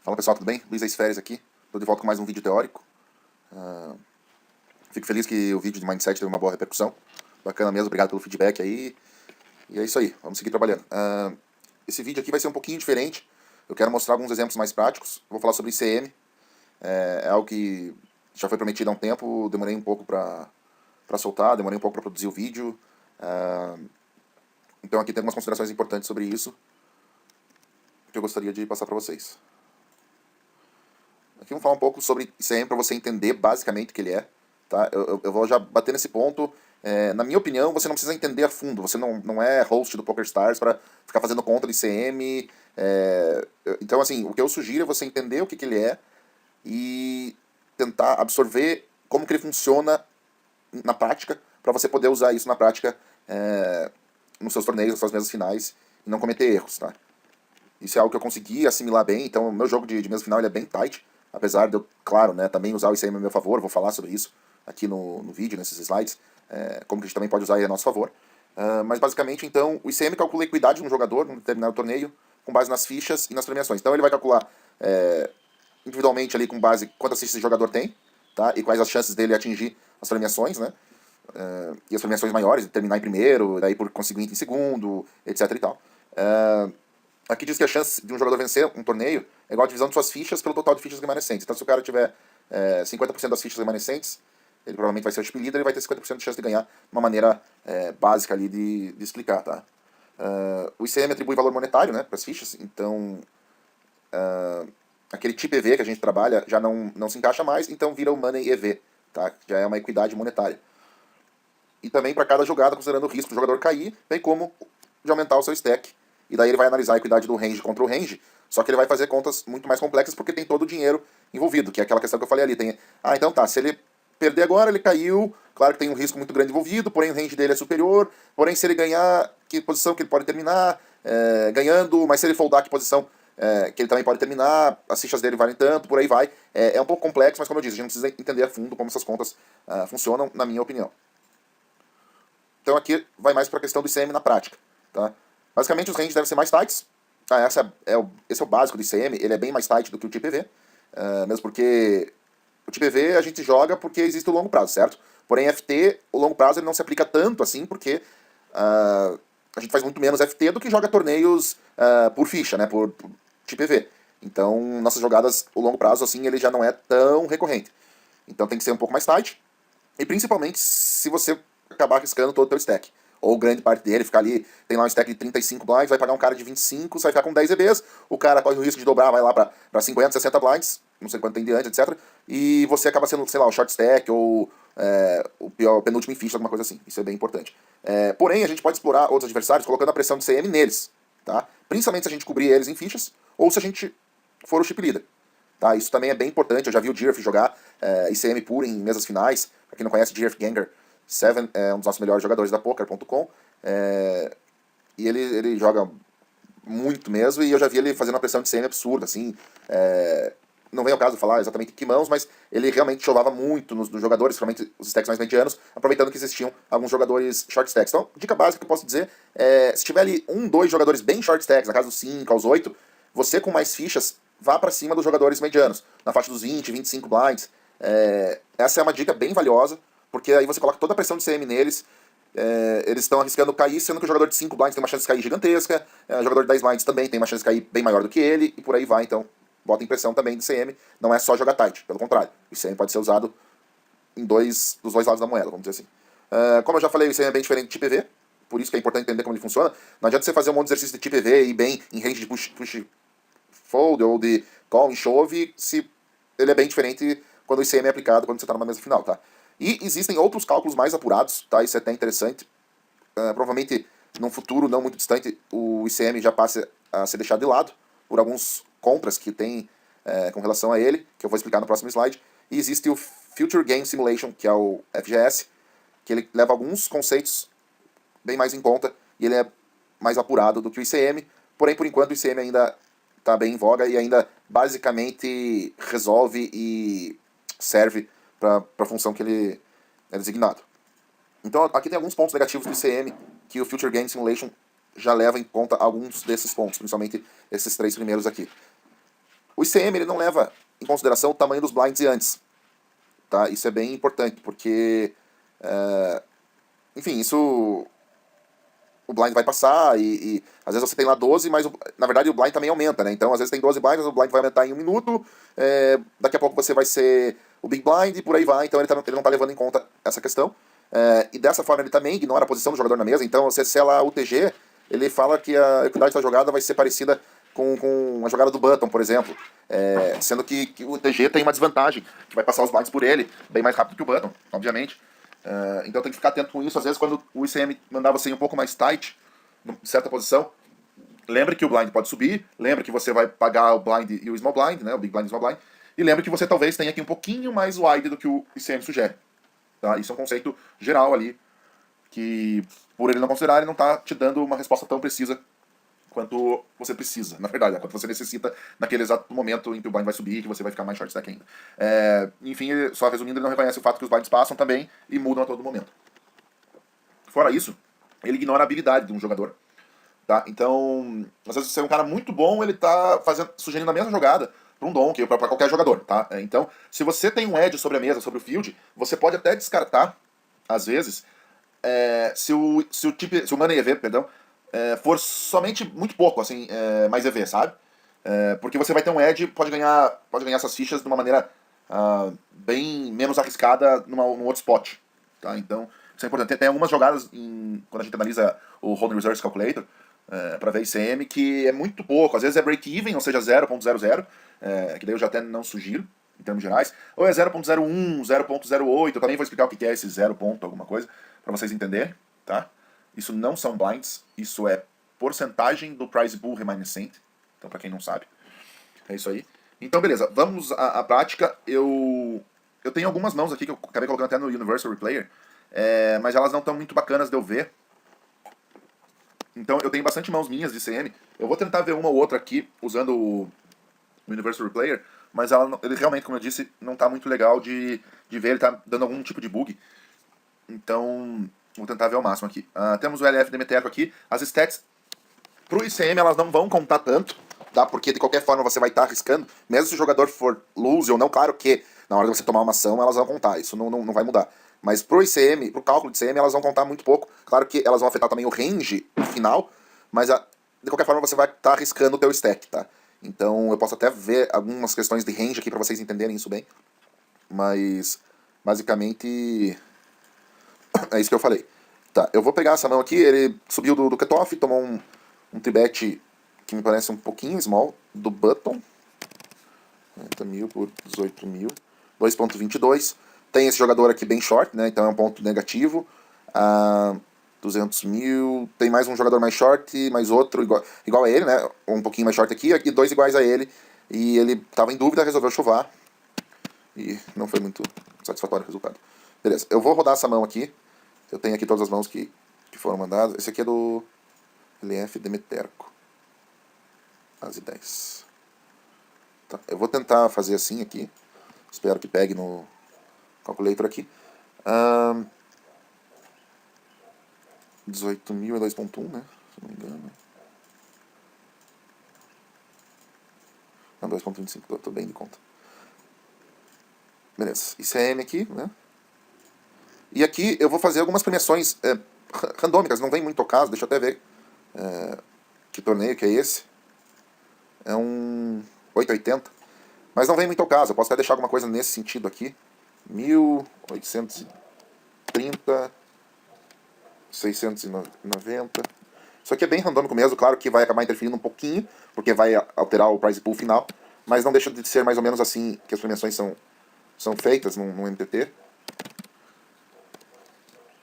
Fala pessoal, tudo bem? Luiz Férias aqui. Estou de volta com mais um vídeo teórico. Fico feliz que o vídeo de Mindset teve uma boa repercussão. Bacana mesmo, obrigado pelo feedback aí. E é isso aí, vamos seguir trabalhando. Esse vídeo aqui vai ser um pouquinho diferente. Eu quero mostrar alguns exemplos mais práticos. Eu vou falar sobre ICM. É algo que já foi prometido há um tempo, demorei um pouco para soltar, demorei um pouco para produzir o vídeo. Então aqui tem algumas considerações importantes sobre isso que eu gostaria de passar para vocês. Aqui vamos falar um pouco sobre ICM para você entender basicamente o que ele é. Tá? Eu vou já bater nesse ponto. Na minha opinião, você não precisa entender a fundo. Você não é host do PokerStars para ficar fazendo conta de ICM. Então, assim, o que eu sugiro é você entender o que ele é e tentar absorver como que ele funciona na prática, para você poder usar isso na prática nos seus torneios, nas suas mesas finais, e não cometer erros. Tá? Isso é algo que eu consegui assimilar bem. Então, o meu jogo de mesa final ele é bem tight. Apesar de eu, claro, né, também usar o ICM a meu favor, vou falar sobre isso aqui no vídeo, nesses slides, como que a gente também pode usar ele a nosso favor. Mas basicamente, então, o ICM calcula a equidade de um jogador num determinado torneio com base nas fichas e nas premiações. Então ele vai calcular individualmente ali com base quantas fichas esse jogador tem, tá? E quais as chances dele atingir as premiações, né? E as premiações maiores, terminar em primeiro, daí por conseguinte em segundo, etc e tal. Aqui diz que a chance de um jogador vencer um torneio é igual a divisão de suas fichas pelo total de fichas remanescentes. Então, se o cara tiver 50% das fichas remanescentes, ele provavelmente vai ser o chip leader e vai ter 50% de chance de ganhar de uma maneira básica ali de explicar, tá? O ICM atribui valor monetário, né, para as fichas, então aquele tipo EV que a gente trabalha já não se encaixa mais, então vira o Money EV, tá? Já é uma equidade monetária. E também para cada jogada, considerando o risco do jogador cair, bem como de aumentar o seu stack. E daí ele vai analisar a equidade do range contra o range, só que ele vai fazer contas muito mais complexas porque tem todo o dinheiro envolvido, que é aquela questão que eu falei ali. Então tá, se ele perder agora, ele caiu, claro que tem um risco muito grande envolvido, porém o range dele é superior, porém se ele ganhar, que posição que ele pode terminar ganhando, mas se ele foldar, que posição que ele também pode terminar, as fichas dele valem tanto, por aí vai. É um pouco complexo, mas como eu disse, a gente não precisa entender a fundo como essas contas funcionam, na minha opinião. Então aqui vai mais para a questão do ICM na prática, tá? Basicamente os ranges devem ser mais tights. Esse é o básico do ICM, ele é bem mais tight do que o TPV, mesmo porque o TPV a gente joga porque existe o longo prazo, certo? Porém FT, o longo prazo ele não se aplica tanto assim, porque a gente faz muito menos FT do que joga torneios por ficha, né, por TPV. Então nossas jogadas, o longo prazo assim, ele já não é tão recorrente. Então tem que ser um pouco mais tight, e principalmente se você acabar arriscando todo o teu stack. Ou grande parte dele, ficar ali, tem lá um stack de 35 blinds, vai pagar um cara de 25, você vai ficar com 10 EBs, o cara corre o risco de dobrar, vai lá pra 50, 60 blinds, não sei quanto tem diante, etc. E você acaba sendo, sei lá, o short stack ou o pior, penúltimo em ficha, alguma coisa assim. Isso é bem importante. Porém, a gente pode explorar outros adversários colocando a pressão de CM neles, tá? Principalmente se a gente cobrir eles em fichas, ou se a gente for o chip leader. Tá? Isso também é bem importante, eu já vi o Girf jogar ICM puro em mesas finais. Pra quem não conhece, Girf Ganger 7 é um dos nossos melhores jogadores da Poker.com. E ele joga muito mesmo, e eu já vi ele fazendo uma pressão de CM absurda, assim. Não vem ao caso falar exatamente que mãos, mas ele realmente chovava muito nos jogadores, principalmente os stacks mais medianos, aproveitando que existiam alguns jogadores short stacks. Então, dica básica que eu posso dizer se tiver ali 2 jogadores bem short stacks, na casa dos 5 aos 8, você com mais fichas, vá para cima dos jogadores medianos, na faixa dos 20, 25 blinds. Essa é uma dica bem valiosa, porque aí você coloca toda a pressão de CM neles, eles estão arriscando cair, sendo que o jogador de 5 blinds tem uma chance de cair gigantesca, o jogador de 10 blinds também tem uma chance de cair bem maior do que ele, e por aí vai. Então, bota em pressão também de CM, não é só jogar tight, pelo contrário. O CM pode ser usado dos dois lados da moeda, vamos dizer assim. Como eu já falei, o CM é bem diferente de TPV, por isso que é importante entender como ele funciona. Não adianta você fazer um monte de exercício de TPV e ir bem em range de push fold ou de call em chove, se ele é bem diferente quando o ICM é aplicado, quando você está numa mesa final, tá? E existem outros cálculos mais apurados, tá? Isso é até interessante. Provavelmente, num futuro não muito distante, o ICM já passe a ser deixado de lado por alguns contras que tem com relação a ele, que eu vou explicar no próximo slide. E existe o Future Game Simulation, que é o FGS, que ele leva alguns conceitos bem mais em conta, e ele é mais apurado do que o ICM, porém, por enquanto, o ICM ainda está bem em voga e ainda basicamente resolve e serve para a função que ele é designado. Então aqui tem alguns pontos negativos do ICM que o Future Game Simulation já leva em conta alguns desses pontos, principalmente esses 3 primeiros aqui. O ICM ele não leva em consideração o tamanho dos blinds e antes. Tá? Isso é bem importante, porque, enfim, isso o blind vai passar e às vezes você tem lá 12, mas na verdade o blind também aumenta, né? Então às vezes tem 12 blinds, o blind vai aumentar em 1 minuto, daqui a pouco você vai ser o big blind e por aí vai, então ele não está levando em conta essa questão. E dessa forma ele também ignora a posição do jogador na mesa, então você sela o TG, ele fala que a equidade da jogada vai ser parecida com a jogada do Button, por exemplo, sendo que o TG tem uma desvantagem, que vai passar os blinds por ele bem mais rápido que o Button, obviamente. Então tem que ficar atento com isso. Às vezes quando o ICM mandar você ir um pouco mais tight, em certa posição, lembre que o blind pode subir, lembre que você vai pagar o blind e o small blind, né, o big blind e o small blind, e lembre que você talvez tenha aqui um pouquinho mais wide do que o ICM sugere. Tá? Isso é um conceito geral ali, que por ele não considerar, ele não está te dando uma resposta tão precisa quanto você precisa, na verdade, quanto você necessita naquele exato momento em que o blind vai subir e que você vai ficar mais short stack ainda. Enfim, só resumindo, ele não reconhece o fato que os blinds passam também e mudam a todo momento. Fora isso, ele ignora a habilidade de um jogador. Tá? Então, às vezes você é um cara muito bom, ele tá sugerindo a mesma jogada para um donkey ou para qualquer jogador. Tá? Então, se você tem um edge sobre a mesa, sobre o field, você pode até descartar, às vezes, se o money EV, perdão, for somente muito pouco, assim, mais EV, sabe? Porque você vai ter um edge, pode ganhar essas fichas de uma maneira bem menos arriscada num outro spot. Tá? Então, isso é importante. Tem algumas jogadas, quando a gente analisa o Holding Reserves Calculator, para ver ICM, que é muito pouco. Às vezes é break-even, ou seja, 0.00, que daí eu já até não sugiro, em termos gerais. Ou é 0.01, 0.08, eu também vou explicar o que é esse 0. alguma coisa, para vocês entenderem, tá? Isso não são blinds, isso é porcentagem do prize pool remanescente. Então, para quem não sabe, é isso aí. Então, beleza, vamos à prática. Eu tenho algumas mãos aqui que eu acabei colocando até no Universal Replayer, mas elas não estão muito bacanas de eu ver. Então, eu tenho bastante mãos minhas de ICM. Eu vou tentar ver uma ou outra aqui usando o Universal Replayer, mas ele realmente, como eu disse, não está muito legal de ver, ele está dando algum tipo de bug. Então, vou tentar ver ao máximo aqui. Temos o LF Demeterco aqui. As stats pro ICM elas não vão contar tanto, tá? Porque de qualquer forma você vai estar arriscando, mesmo se o jogador for lose ou não, claro que na hora de você tomar uma ação elas vão contar, isso não vai mudar. Mas pro ICM, pro cálculo de ICM, elas vão contar muito pouco. Claro que elas vão afetar também o range final, mas de qualquer forma você vai estar arriscando o teu stack, tá? Então eu posso até ver algumas questões de range aqui para vocês entenderem isso bem. Mas basicamente é isso que eu falei. Tá, eu vou pegar essa mão aqui, ele subiu do cutoff, tomou um tribet que me parece um pouquinho small, do Button. 40 mil por 18 mil. 2.22. Tem esse jogador aqui bem short, né? Então é um ponto negativo. 200 mil. Tem mais um jogador mais short, mais outro igual a ele, né? Um pouquinho mais short aqui, e dois iguais a ele. E ele estava em dúvida, resolveu chovar. E não foi muito satisfatório o resultado. Beleza, eu vou rodar essa mão aqui. Eu tenho aqui todas as mãos que foram mandadas. Esse aqui é do LF Demeterco. As ideias. Tá, eu vou tentar fazer assim aqui. Espero que pegue no calculator aqui. 18 mil é 2.1, né? Se não me engano. Não, 2.25, tô bem de conta. Beleza. ICM aqui, né? E aqui eu vou fazer algumas premiações randômicas, não vem muito ao caso, deixa eu até ver que torneio que é esse. É um 880. Mas não vem muito ao caso, eu posso até deixar alguma coisa nesse sentido aqui. 1830, 690. Isso aqui é bem randômico mesmo, claro que vai acabar interferindo um pouquinho, porque vai alterar o prize pool final, mas não deixa de ser mais ou menos assim que as premiações são feitas no MTT.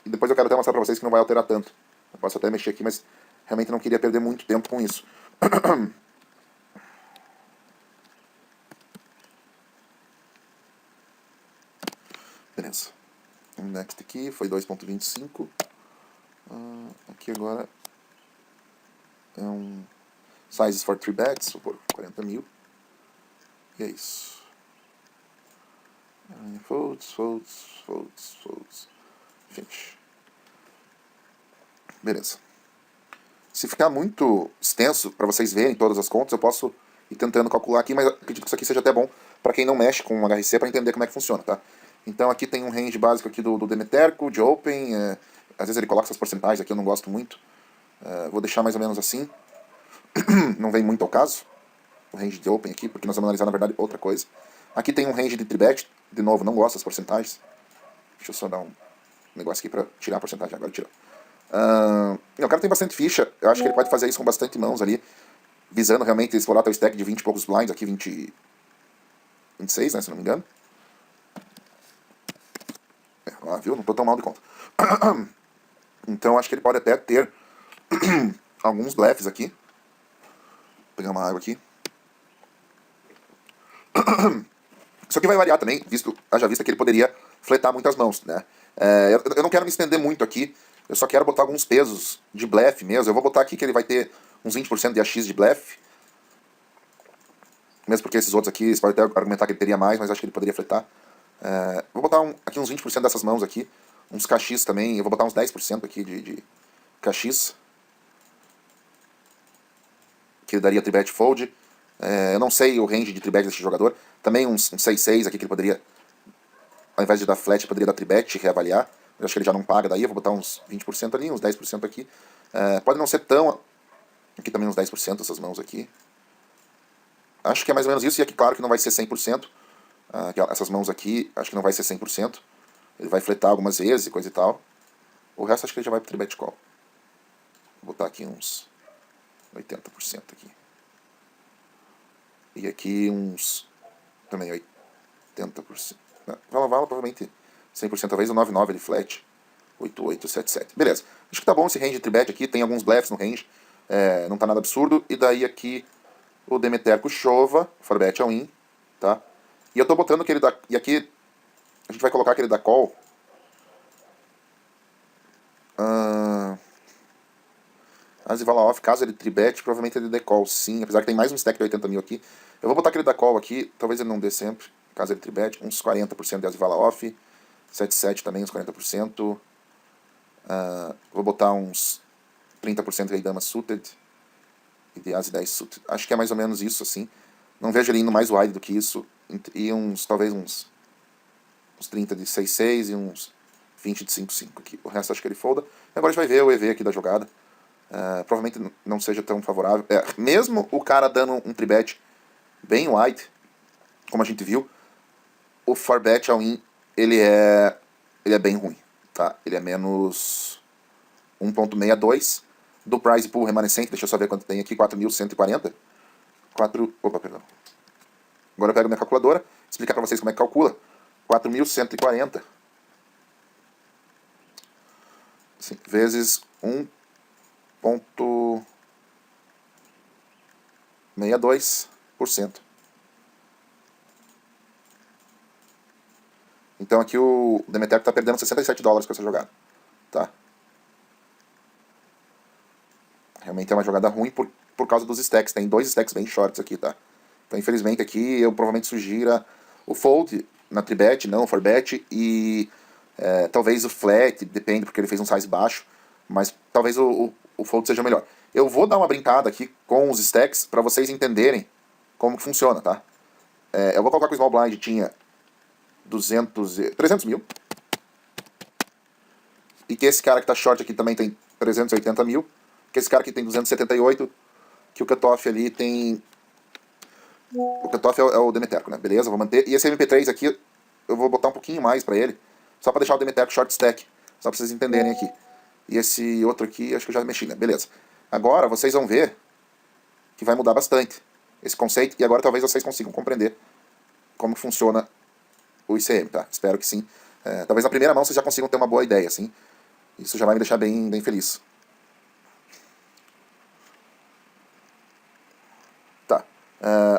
E depois eu quero até mostrar pra vocês que não vai alterar tanto. Eu posso até mexer aqui, mas realmente não queria perder muito tempo com isso. Beleza. O next aqui foi 2.25. Aqui agora é um sizes for 3 bets, por 40 mil. E é isso. Folds. Finish. Beleza. Se ficar muito extenso para vocês verem todas as contas, eu posso e tentando calcular aqui, mas acredito que isso aqui seja até bom para quem não mexe com um HRC para entender como é que funciona, tá? Então aqui tem um range básico aqui do Demeterco, de Open, às vezes ele coloca essas porcentagens aqui, eu não gosto muito. Vou deixar mais ou menos assim, não vem muito ao caso, o range de Open aqui, porque nós vamos analisar na verdade outra coisa. Aqui tem um range de Tribet, de novo, não gosto das porcentagens. Deixa eu só dar um negócio aqui para tirar a porcentagem, agora tirou. O cara tem bastante ficha, eu acho que ele pode fazer isso com bastante mãos ali, visando realmente explorar teu stack de 20 e poucos blinds, aqui 26, né, se não me engano. Viu? Não tô tão mal de conta. Então acho que ele pode até ter alguns bleffs aqui. Vou pegar uma água aqui. Isso aqui vai variar também, haja vista que ele poderia fletar muitas mãos, né? Eu não quero me estender muito aqui, eu só quero botar alguns pesos de blefe mesmo. Eu vou botar aqui que ele vai ter uns 20% de AX de blefe. Mesmo porque esses outros aqui, você pode até argumentar que ele teria mais, mas acho que ele poderia fletar. Vou botar aqui uns 20% dessas mãos aqui. Uns KX também, eu vou botar uns 10% aqui de KX. Que daria tribet fold. Eu não sei o range de tribet desse jogador. Também uns 6-6 aqui que ele poderia, ao invés de dar flat, poderia dar tribet e reavaliar. Eu acho que ele já não paga daí, eu vou botar uns 20% ali, uns 10% aqui. Pode não ser tão... Aqui também uns 10% essas mãos aqui. Acho que é mais ou menos isso, e aqui claro que não vai ser 100%. Essas mãos aqui, acho que não vai ser 100%. Ele vai fletar algumas vezes e coisa e tal. O resto acho que ele já vai pro tribet call. Vou botar aqui uns 80% aqui. E aqui uns... também 80%. Vala provavelmente 100% talvez, o 9-9 ele flat. 8-8, 7-7. Beleza. Acho que tá bom esse range de tribet aqui. Tem alguns blefs no range. Não tá nada absurdo. E daí aqui o Demeterco chova. Forbet ao in. Tá? E eu tô botando que ele dá... E aqui a gente vai colocar que ele dá call. As e vala off, caso ele tribet, provavelmente ele dê call sim. Apesar que tem mais um stack de 80 mil aqui. Eu vou botar que ele dá call aqui. Talvez ele não dê sempre. Caso ele tribet, uns 40% de as e vala off. 7-7 também, uns 40%. Vou botar uns 30% de dama suited. E de as e 10 suited. Acho que é mais ou menos isso, assim. Não vejo ele indo mais wide do que isso. E talvez uns 30 de 6-6 e uns 20 de 5-5 aqui. O resto acho que ele folda. E agora a gente vai ver o EV aqui da jogada. Provavelmente não seja tão favorável. Mesmo o cara dando um tribet bem wide, como a gente viu, o forbet ao in, ele é bem ruim. Tá? Ele é menos 1.62 do prize pool remanescente. Deixa eu só ver quanto tem aqui, 4.140. Opa, perdão. Agora eu pego minha calculadora, explicar para vocês como é que calcula. 4.140 vezes 1.62%. Então aqui o Demeterco está perdendo $67 com essa jogada. Tá? Realmente é uma jogada ruim por causa dos stacks. Tem 2 stacks bem shorts aqui, tá? Então infelizmente aqui eu provavelmente sugira o fold na tribet, não o forbet, e talvez o flat, depende, porque ele fez um size baixo, mas talvez o fold seja melhor. Eu vou dar uma brincada aqui com os stacks para vocês entenderem como que funciona, tá? Eu vou colocar que o small blind tinha 300 mil, e que esse cara que tá short aqui também tem 380 mil, que esse cara aqui tem 278, que o cutoff ali tem... O cutoff é o Demeterco, né? Beleza, vou manter. E esse MP3 aqui, eu vou botar um pouquinho mais pra ele, só pra deixar o Demeterco short stack, só pra vocês entenderem aqui. E esse outro aqui, acho que eu já mexi, né? Beleza. Agora, vocês vão ver que vai mudar bastante esse conceito, e agora talvez vocês consigam compreender como funciona o ICM, tá? Espero que sim. Talvez na primeira mão vocês já consigam ter uma boa ideia, assim. Isso já vai me deixar bem, bem feliz. Tá.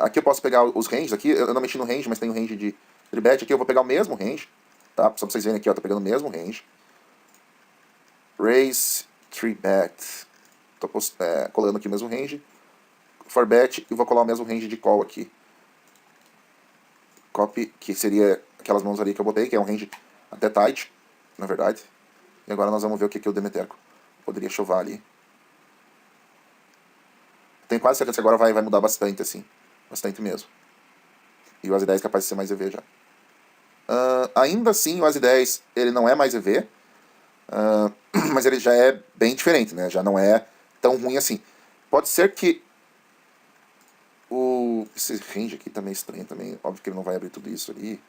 Aqui eu posso pegar os ranges aqui. Eu não mexi no range, mas tem o range de tribet. Aqui eu vou pegar o mesmo range. Tá? Só pra vocês verem aqui, ó. Tô pegando o mesmo range. Raise, tribet. Tô colando aqui o mesmo range. For bet, e vou colar o mesmo range de call aqui. Copy, que seria aquelas mãos ali que eu botei, que é um range até tight, na verdade. E agora nós vamos ver o que o Demeterco poderia chovar ali. Tenho quase certeza que agora vai mudar bastante, assim. Bastante mesmo. E o As 10 é capaz de ser mais EV já. Ainda assim, o As 10 ele não é mais EV, mas ele já é bem diferente, né? Já não é tão ruim assim. Pode ser que esse range aqui tá meio estranho também. Óbvio que ele não vai abrir tudo isso ali.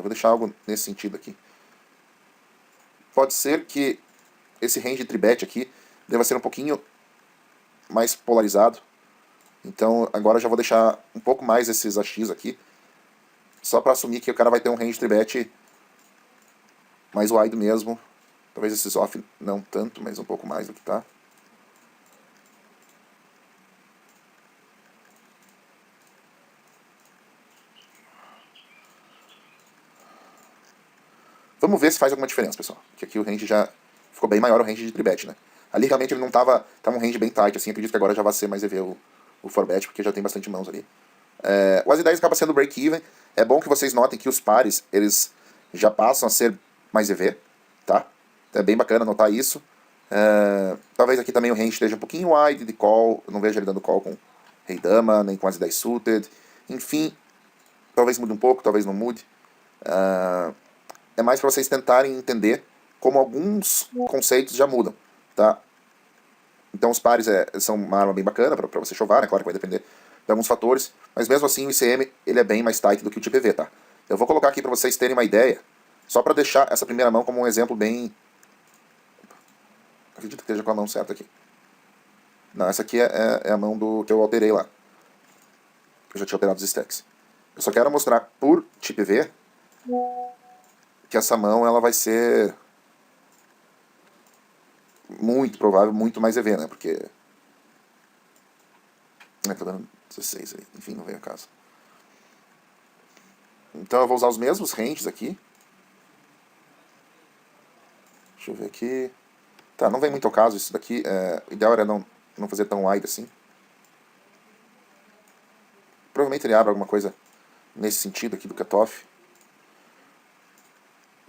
Vou deixar algo nesse sentido aqui. Pode ser que esse range de tribet aqui deva ser um pouquinho mais polarizado. Então agora eu já vou deixar um pouco mais esses AX aqui, só para assumir que o cara vai ter um range de tribet mais wide mesmo. Talvez esses off não tanto, mas um pouco mais do que tá. Vamos ver se faz alguma diferença, pessoal. Porque aqui o range já ficou bem maior, o range de tribet, né? Ali realmente ele não tava um range bem tight, assim. Acredito que agora já vai ser mais EV o 4bet, porque já tem bastante mãos ali. O As 10 acaba sendo break-even. É bom que vocês notem que os pares, eles já passam a ser mais EV, tá? Então é bem bacana notar isso. Talvez aqui também o range esteja um pouquinho wide de call. Eu não vejo ele dando call com Rei Dama, nem com As 10 suited. Enfim, talvez mude um pouco, talvez não mude. É mais para vocês tentarem entender como alguns conceitos já mudam, tá? Então os pares são uma arma bem bacana para você chovar, né? Claro que vai depender de alguns fatores, mas mesmo assim o ICM ele é bem mais tight do que o TPV, tá? Eu vou colocar aqui para vocês terem uma ideia, só para deixar essa primeira mão como um exemplo bem... Acredito que esteja com a mão certa aqui. Não, essa aqui é a mão que eu alterei lá. Eu já tinha alterado os stacks. Eu só quero mostrar por TPV que essa mão ela vai ser muito provável, muito mais EV, né? Porque... tá dando 16 aí. Enfim, não veio a caso. Então eu vou usar os mesmos ranges aqui. Deixa eu ver aqui. Tá, não vem muito ao caso isso daqui. O ideal era não fazer tão wide assim. Provavelmente ele abre alguma coisa nesse sentido aqui do cutoff.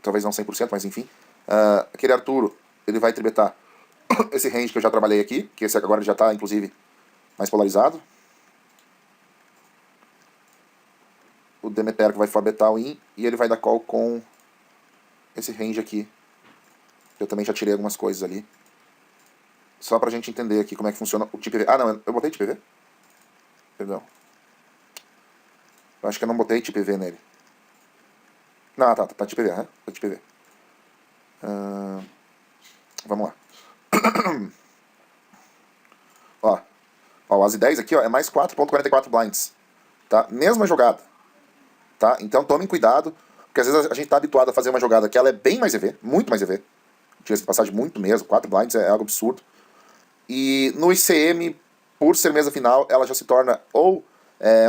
Talvez não 100%, mas enfim. Aquele Arturo, ele vai tribetar esse range que eu já trabalhei aqui, que esse agora já está, inclusive, mais polarizado. O Demeter que vai forbetar o in, e ele vai dar call com esse range aqui. Eu também já tirei algumas coisas ali. Só pra gente entender aqui como é que funciona o TPV. Ah, não, eu botei TPV? Perdão. Eu acho que eu não botei TPV nele. Não, tá TPV, né? Tá TPV. Vamos lá. Ó, o As 10 aqui ó, é mais 4.44 blinds. Tá? Mesma jogada. Tá? Então tomem cuidado, porque às vezes a gente tá habituado a fazer uma jogada que ela é bem mais EV, muito mais EV. Diga-se de passagem, muito mesmo. 4 blinds é algo absurdo. E no ICM, por ser mesa final, ela já se torna ou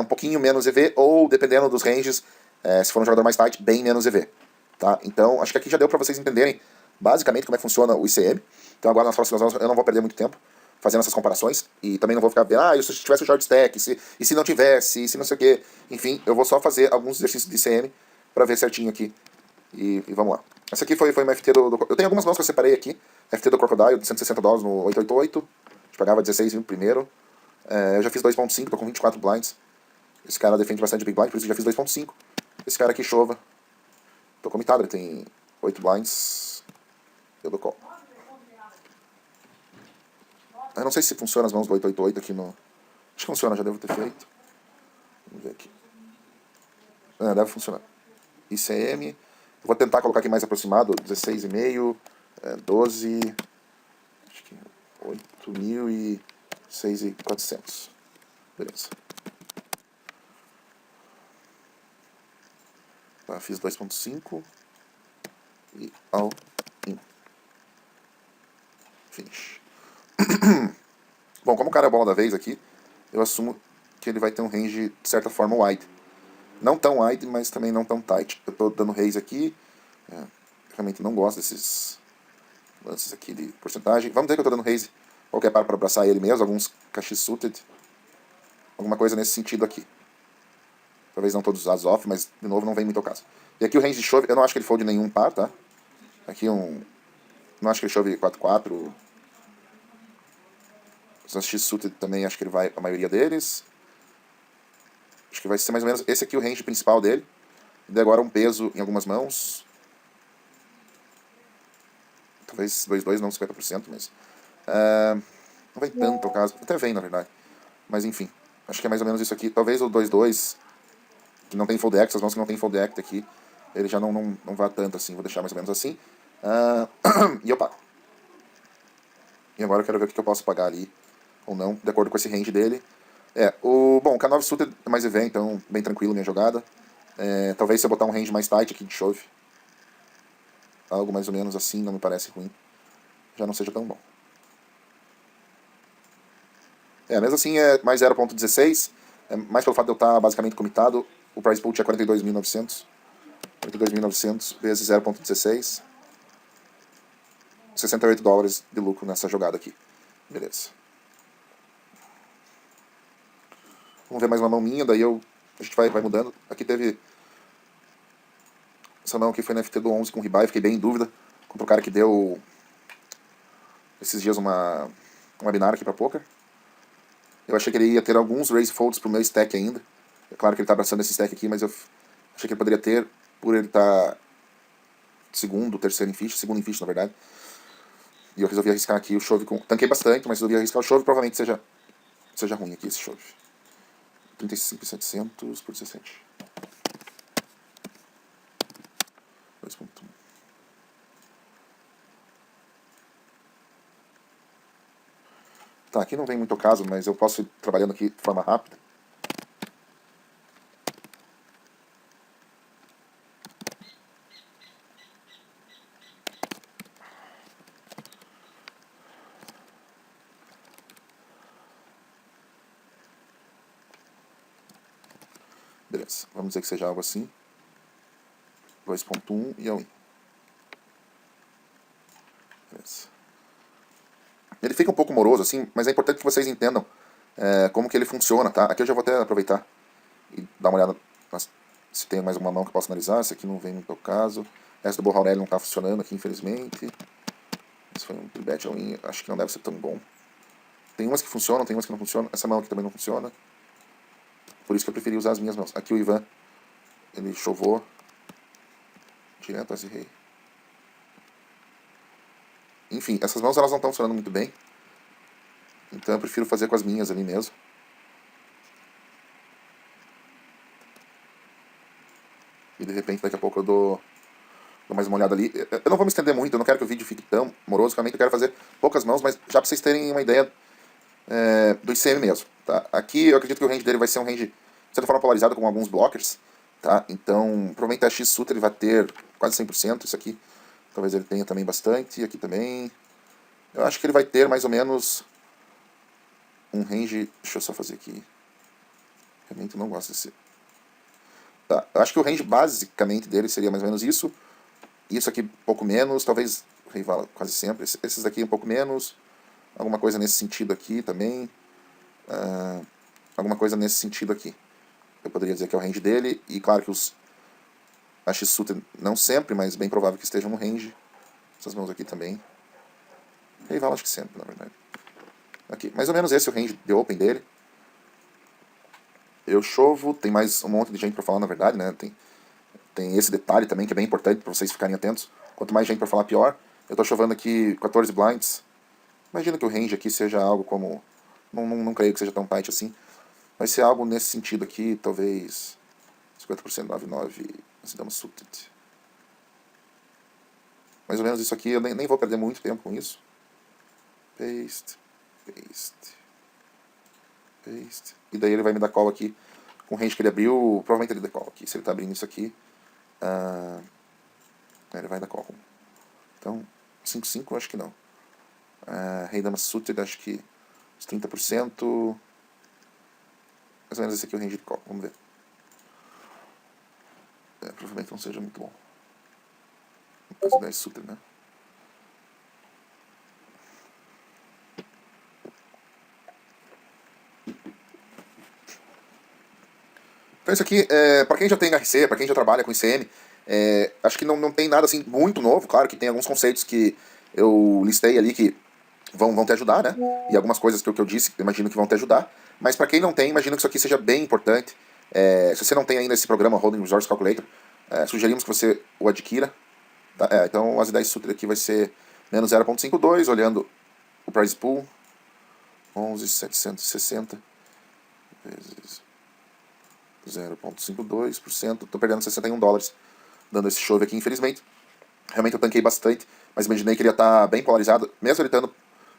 um pouquinho menos EV, ou dependendo dos ranges, se for um jogador mais tight, bem menos EV. Tá? Então, acho que aqui já deu para vocês entenderem basicamente como é que funciona o ICM. Então agora nas próximas aulas eu não vou perder muito tempo fazendo essas comparações, e também não vou ficar vendo, se tivesse o short stack, e se não tivesse, e se não sei o que. Enfim, eu vou só fazer alguns exercícios de ICM para ver certinho aqui, e vamos lá. Essa aqui foi uma FT eu tenho algumas mãos que eu separei aqui, FT do Crocodile, de $160 no 888, a gente pagava 16 mil primeiro. Eu já fiz 2.5, tô com 24 blinds. Esse cara defende bastante big blind, por isso eu já fiz 2.5. Esse cara aqui chova. Tô comitado, ele tem 8 blinds. Eu dou call. Eu não sei se funciona as mãos do 888 aqui no... Acho que funciona, já devo ter feito. Vamos ver aqui. Deve funcionar. ICM. Vou tentar colocar aqui mais aproximado. 16,5. 12. Acho que 8.006.400. Beleza. Tá, fiz 2.5. E all in. Finish. Bom, como o cara é a bola da vez aqui, eu assumo que ele vai ter um range de certa forma wide. Não tão wide, mas também não tão tight. Eu tô dando raise aqui. Realmente não gosto desses lances aqui de porcentagem. Vamos dizer que eu tô dando raise qualquer par para abraçar ele mesmo. Alguns cachis suited. Alguma coisa nesse sentido aqui. Talvez não todos os as off, mas de novo não vem muito ao caso. E aqui o range de chove, eu não acho que ele fold nenhum par, tá? Aqui não acho que ele chove 4-4. Os X suited também acho que ele vai a maioria deles. Acho que vai ser mais ou menos esse aqui o range principal dele. E agora um peso em algumas mãos. Talvez 2-2, não 50%, mas... não vem tanto ao caso. Até vem, na verdade. Mas enfim, acho que é mais ou menos isso aqui. Talvez o 2-2, que não tem fold act, as mãos que não tem fold act aqui, ele já não vá tanto assim. Vou deixar mais ou menos assim. E eu pago. E agora eu quero ver o que eu posso pagar ali, ou não, de acordo com esse range dele. Bom, o K9 suited é mais EV, então bem tranquilo minha jogada. Talvez se eu botar um range mais tight aqui de chove, algo mais ou menos assim, não me parece ruim, já não seja tão bom. Mesmo assim é mais 0.16, mais pelo fato de eu estar basicamente comitado, o price pool tinha 42.900, 42.900 vezes 0.16, $68 de lucro nessa jogada aqui. Beleza. Vamos ver mais uma mão minha, daí a gente vai mudando. Aqui teve... Essa mão aqui foi na FT do 11 com rebuy, fiquei bem em dúvida. Contra o cara que deu esses dias um webinar aqui pra poker. Eu achei que ele ia ter alguns raise folds pro meu stack ainda. É claro que ele tá abraçando esse stack aqui, mas eu achei que ele poderia ter, por ele estar terceiro em fish, segundo em fish na verdade. E eu resolvi arriscar aqui o chove com... Tanquei bastante, mas resolvi arriscar o chove, provavelmente seja ruim aqui esse chove. 35.700 por 17. 2.1. Tá, aqui não vem muito caso, mas eu posso ir trabalhando aqui de forma rápida. Beleza, vamos dizer que seja algo assim. 2.1 e all-in. Beleza. Ele fica um pouco moroso assim, mas é importante que vocês entendam como que ele funciona, tá? Aqui eu já vou até aproveitar e dar uma olhada se tem mais uma mão que eu posso analisar. Esse aqui não vem muito ao caso. Essa do Borra Aurélio não está funcionando aqui, infelizmente. Esse foi um bet all-in, acho que não deve ser tão bom. Tem umas que funcionam, tem umas que não funcionam. Essa mão aqui também não funciona. Por isso que eu preferi usar as minhas mãos. Aqui o Ivan, ele chovou direto as rei. Enfim, essas mãos elas não estão funcionando muito bem. Então eu prefiro fazer com as minhas ali mesmo. E de repente daqui a pouco eu dou mais uma olhada ali. Eu não vou me estender muito, eu não quero que o vídeo fique tão moroso. Realmente eu quero fazer poucas mãos, mas já para vocês terem uma ideia do ICM mesmo. Tá? Aqui eu acredito que o range dele vai ser um range, de certa forma, polarizado com alguns blockers. Tá? Então, provavelmente a X-Sutra ele vai ter quase 100%. Isso aqui talvez ele tenha também bastante. Aqui também. Eu acho que ele vai ter mais ou menos um range... Deixa eu só fazer aqui. Realmente não gosto desse... Tá, eu acho que o range basicamente dele seria mais ou menos isso. Isso aqui um pouco menos, talvez o rei vala quase sempre. Esses aqui um pouco menos. Alguma coisa nesse sentido aqui também. Alguma coisa nesse sentido aqui. Eu poderia dizer que é o range dele. E claro que a X-Sutra não sempre, mas bem provável que estejam no range. Essas mãos aqui também. Rei vala acho que sempre, na verdade. Aqui, mais ou menos esse é o range de open dele. Eu chovo, tem mais um monte de gente para falar, na verdade, né? Tem esse detalhe também que é bem importante para vocês ficarem atentos. Quanto mais gente para falar, pior. Eu estou chovando aqui 14 blinds. Imagina que o range aqui seja algo como... Não creio que seja tão tight assim. Vai ser algo nesse sentido aqui, talvez 50% 9-9, se damos suited. Mais ou menos isso aqui, eu nem vou perder muito tempo com isso. Paste, paste, paste. E daí ele vai me dar call aqui com o range que ele abriu, provavelmente ele dá call aqui. Se ele está abrindo isso aqui, ele vai dar call. Então, 5-5 eu acho que não. Rei dama suited, acho que uns 30%. Mais ou menos esse aqui é o range de call, vamos ver. Provavelmente não seja muito bom. As 10 suited, né? Então isso aqui, para quem já tem RC, para quem já trabalha com ICM, acho que não tem nada assim muito novo. Claro que tem alguns conceitos que eu listei ali que vão te ajudar, né? E algumas coisas que eu disse, imagino que vão te ajudar. Mas para quem não tem, imagino que isso aqui seja bem importante. Se você não tem ainda esse programa Holding Resource Calculator, sugerimos que você o adquira. Tá? Então o ASI 10 Sutra aqui vai ser menos 0,52, olhando o price pool, 11.760 vezes 0,52%, estou perdendo $61, dando esse chove aqui, infelizmente. Realmente eu tanquei bastante, mas imaginei que ele ia estar bem polarizado, mesmo ele estando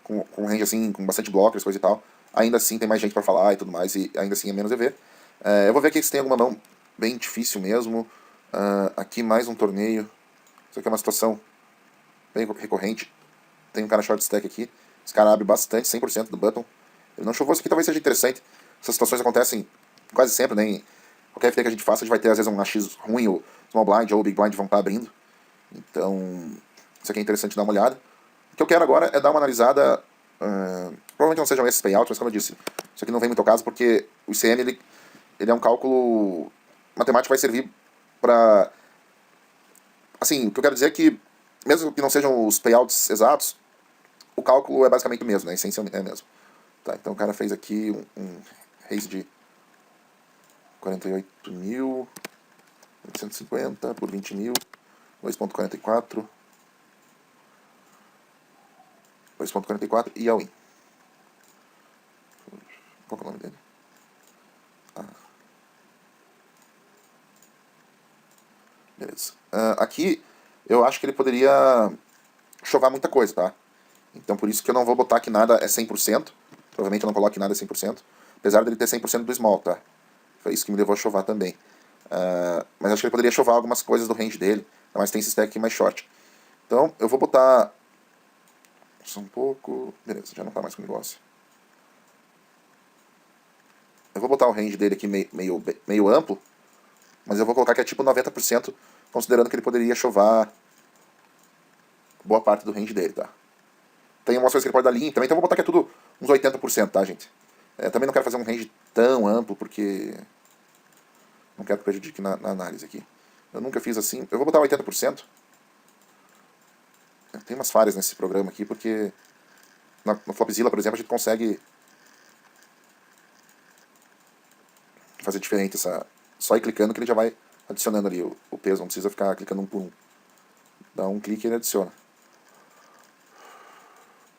com range assim, com bastante blockers, coisa e tal. Ainda assim tem mais gente para falar e tudo mais, e ainda assim é menos EV. Eu vou ver aqui se tem alguma mão bem difícil mesmo. Aqui mais um torneio. Isso aqui é uma situação bem recorrente. Tem um cara short stack aqui. Esse cara abre bastante, 100% do button. Ele não chovou, isso aqui talvez seja interessante. Essas situações acontecem quase sempre, né? Em qualquer FT que a gente faça, a gente vai ter às vezes um AX ruim, ou small blind ou big blind vão estar abrindo. Então, isso aqui é interessante dar uma olhada. O que eu quero agora é dar uma analisada. Provavelmente não sejam esses payouts, mas como eu disse, isso aqui não vem muito ao caso porque o ICM ele é um cálculo matemático que vai servir para. Assim, o que eu quero dizer é que, mesmo que não sejam os payouts exatos, o cálculo é basicamente o mesmo, né? A essência é mesmo. Tá, então o cara fez aqui um raise de 48.850 por 20 mil, 2,44. 2,44 e all-in. Qual que é o nome dele? Beleza. Aqui eu acho que ele poderia chovar muita coisa, tá? Então por isso que eu não vou botar que nada é 100%. Provavelmente eu não coloco que nada é 100%. Apesar dele ter 100% do small, tá? Foi isso que me levou a chovar também. Mas acho que ele poderia chovar algumas coisas do range dele. Mas tem esse stack aqui mais short. Então eu vou botar... Só um pouco... Beleza, já não tá mais com o negócio. Eu vou botar o range dele aqui meio amplo. Mas eu vou colocar que é tipo 90%, considerando que ele poderia chovar boa parte do range dele, tá? Tem umas coisas que ele pode dar limpo também, então eu vou botar que é tudo uns 80%, tá, gente? Também não quero fazer um range tão amplo, porque não quero que prejudique na análise aqui. Eu nunca fiz assim. Eu vou botar 80%. Tem umas falhas nesse programa aqui, porque no Flopzilla, por exemplo, a gente consegue fazer diferente só ir clicando que ele já vai adicionando ali o peso, não precisa ficar clicando um por um. Dá um clique e ele adiciona.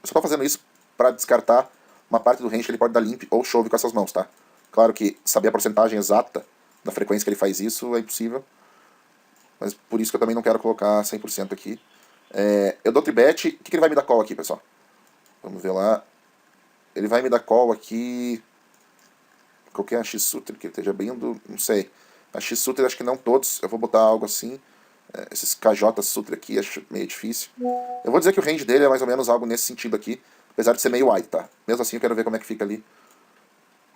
Eu só estou fazendo isso para descartar uma parte do range que ele pode dar limp ou chove com essas mãos, tá? Claro que saber a porcentagem exata da frequência que ele faz isso é impossível, mas por isso que eu também não quero colocar 100% aqui. Eu dou tribet. O que ele vai me dar call aqui, pessoal? Vamos ver lá. Ele vai me dar call aqui... Qualquer AX Sutra que ele esteja abrindo, não sei. AX Sutra acho que não todos, eu vou botar algo assim. Esses KJ Sutra aqui acho meio difícil. Eu vou dizer que o range dele é mais ou menos algo nesse sentido aqui, apesar de ser meio wide, tá? Mesmo assim eu quero ver como é que fica ali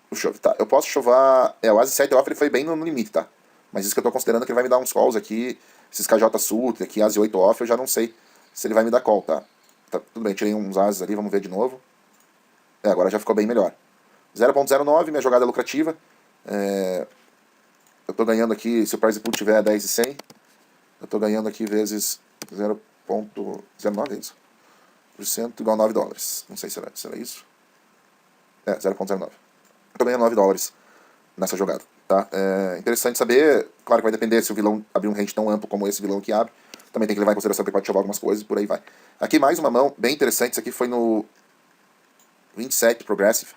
o chove, tá? Eu posso chovar... o ASI 7 off ele foi bem no limite, tá? Mas isso que eu tô considerando que ele vai me dar uns calls aqui, esses KJ Sutra aqui, ASI 8 off, eu já não sei se ele vai me dar call, tá? Tudo bem, tirei uns ASIs ali, vamos ver de novo. Agora já ficou bem melhor. 0.09, minha jogada é lucrativa. Eu estou ganhando aqui, se o price pool tiver 10,100, eu estou ganhando aqui vezes 0.09, é isso? Por cento igual a $9. Não sei se será isso. 0.09. Estou ganhando $9 nessa jogada. Tá? Interessante saber, claro que vai depender se o vilão abrir um range tão amplo como esse vilão que abre. Também tem que levar em consideração que ele pode chovar algumas coisas e por aí vai. Aqui mais uma mão bem interessante, isso aqui foi no 27 Progressive.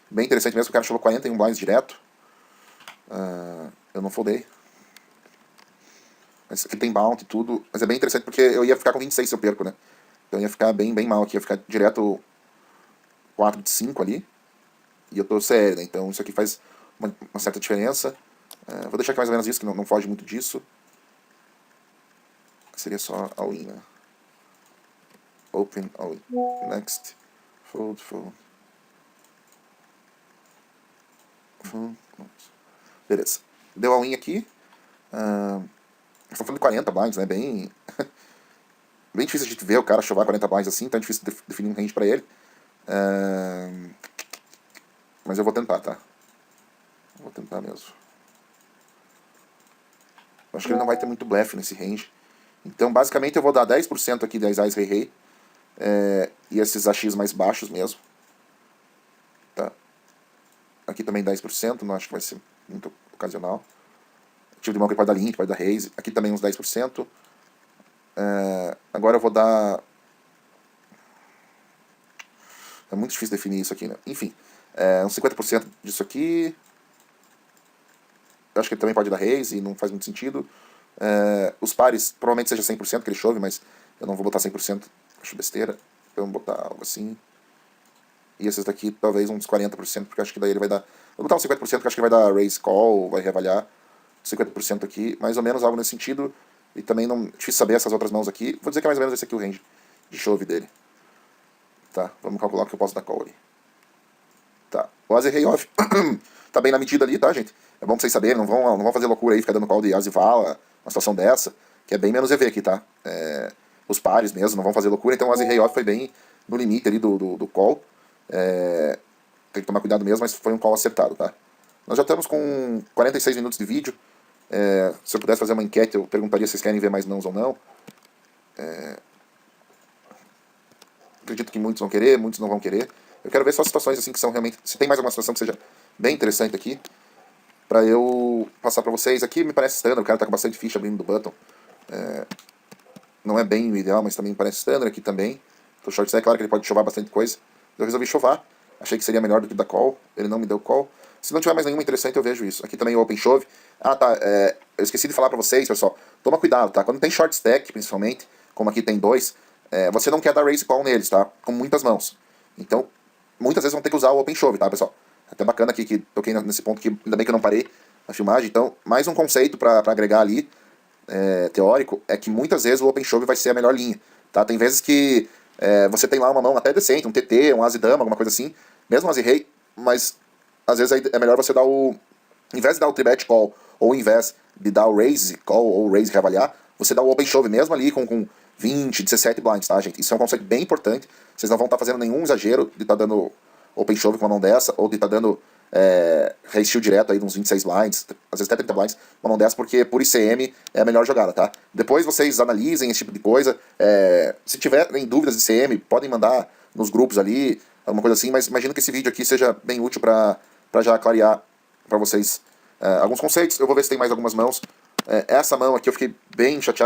Bem interessante mesmo, o cara chovou 41 blinds direto. Eu não foldei. Mas aqui tem bounty e tudo. Mas é bem interessante porque eu ia ficar com 26 se eu perco, né? Então ia ficar bem mal aqui. Ia ficar direto 4 de 5 ali. E eu tô sério, né? Então isso aqui faz uma certa diferença. Vou deixar aqui mais ou menos isso, que não foge muito disso. Seria só all-in, né? Open, all-in. Next. Fold. Beleza. Deu all-in aqui. Estou falando de 40 blinds, né? Bem difícil de ver o cara chovar 40 blinds assim, então é difícil definir um range pra ele. Mas eu vou tentar, tá? Vou tentar mesmo. Eu acho que ele não vai ter muito blefe nesse range. Então, basicamente, eu vou dar 10% aqui das Ais Rei. E esses AX mais baixos mesmo. Tá? Aqui também 10%, não acho que vai ser muito ocasional. Tipo de mão que pode dar limp, pode dar raise. Aqui também uns 10%. Agora eu vou dar... É muito difícil definir isso aqui, né? Enfim, uns 50% disso aqui. Eu acho que ele também pode dar raise e não faz muito sentido. Os pares provavelmente seja 100% que ele chove, mas eu não vou botar 100%. Acho besteira. Então vou botar algo assim. E esses daqui talvez uns 40%, porque acho que daí ele vai dar... Vou botar uns 50%, porque acho que vai dar raise call, vai reavaliar. 50% aqui, mais ou menos algo nesse sentido. E também não difícil saber essas outras mãos aqui. Vou dizer que é mais ou menos esse aqui o range de chove dele. Tá, vamos calcular o que eu posso dar call ali. Tá, o As e Rei off tá bem na medida ali, tá, gente? É bom pra vocês saberem, não vão fazer loucura aí, ficar dando call de As e Vala, uma situação dessa, que é bem menos EV aqui, tá? Os pares mesmo, não vão fazer loucura, então o As e Rei off foi bem no limite ali do call. Tem que tomar cuidado mesmo, mas foi um call acertado, tá? Nós já estamos com 46 minutos de vídeo. Se eu pudesse fazer uma enquete, eu perguntaria se vocês querem ver mais nãos ou não. Acredito que muitos vão querer, muitos não vão querer. Eu quero ver só situações assim que são realmente... Se tem mais alguma situação que seja bem interessante aqui, pra eu passar pra vocês. Aqui me parece standard, o cara tá com bastante ficha abrindo do button. Não é bem o ideal, mas também me parece standard aqui também. O short stack, claro que ele pode chovar bastante coisa. Eu resolvi chovar. Achei que seria melhor do que dar call. Ele não me deu call. Se não tiver mais nenhuma interessante, eu vejo isso. Aqui também o Open Shove. Tá. Eu esqueci de falar pra vocês, pessoal. Toma cuidado, tá? Quando tem short stack, principalmente, como aqui tem dois, você não quer dar raise call neles, tá? Com muitas mãos. Então, muitas vezes vão ter que usar o Open Shove, tá, pessoal? Até bacana aqui que toquei nesse ponto que ainda bem que eu não parei na filmagem. Então, mais um conceito pra agregar ali, teórico, é que muitas vezes o Open Shove vai ser a melhor linha, tá? Tem vezes que você tem lá uma mão até decente, um TT, um As e Dama, alguma coisa assim, mesmo As e Rei, mas às vezes é melhor você dar em vez de dar o tribet call, ou em vez de dar o raise call, ou raise reavaliar, você dá o Open Shove mesmo ali com 20, 17 blinds, tá, gente? Isso é um conceito bem importante. Vocês não vão estar fazendo nenhum exagero de estar dando Open Shove com uma mão dessa, ou de estar dando raise shield direto aí de uns 26 blinds, às vezes até 30 blinds, uma mão dessa, porque por ICM é a melhor jogada, tá? Depois vocês analisem esse tipo de coisa. Se tiverem dúvidas de ICM, podem mandar nos grupos ali, alguma coisa assim, mas imagino que esse vídeo aqui seja bem útil pra já clarear pra vocês alguns conceitos. Eu vou ver se tem mais algumas mãos. Essa mão aqui eu fiquei bem chateado.